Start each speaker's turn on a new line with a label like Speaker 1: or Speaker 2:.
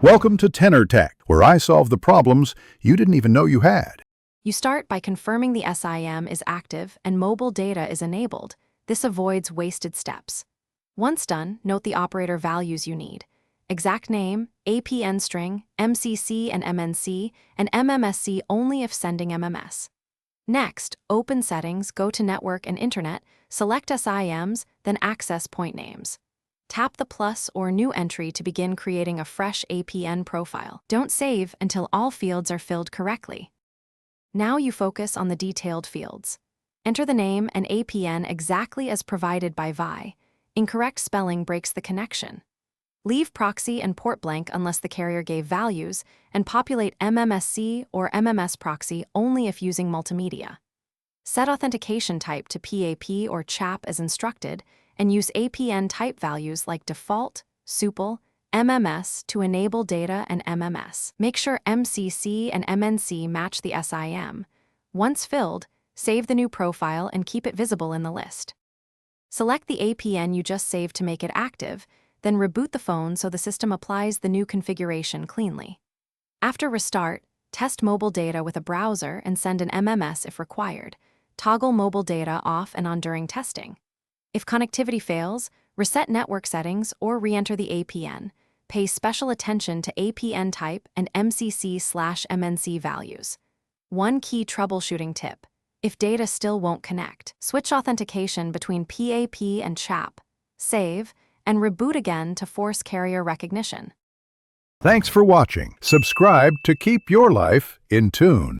Speaker 1: Welcome to Tenor Tech, where I solve the problems you didn't even know you had.
Speaker 2: You start by confirming the SIM is active and mobile data is enabled. This avoids wasted steps. Once done, note the operator values you need: exact name, APN string, MCC and MNC, and MMSC only if sending MMS. Next, open Settings, go to Network and Internet, select SIMs, then access point names. Tap the plus or new entry to begin creating a fresh APN profile. Don't save until all fields are filled correctly. Now you focus on the detailed fields. Enter the name and APN exactly as provided by VI. Incorrect spelling breaks the connection. Leave proxy and port blank unless the carrier gave values, and populate MMSC or MMS proxy only if using multimedia. Set authentication type to PAP or CHAP as instructed, and use APN type values like default, supl, MMS to enable data and MMS. Make sure MCC and MNC match the SIM. Once filled, save the new profile and keep it visible in the list. Select the APN you just saved to make it active, then reboot the phone so the system applies the new configuration cleanly. After restart, test mobile data with a browser and send an MMS if required. Toggle mobile data off and on during testing. If connectivity fails, reset network settings or re-enter the APN. Pay special attention to APN type and MCC/MNC values. One key troubleshooting tip: if data still won't connect, switch authentication between PAP and CHAP, save, and reboot again to force carrier recognition.
Speaker 1: Thanks for watching. Subscribe to keep your life in tune.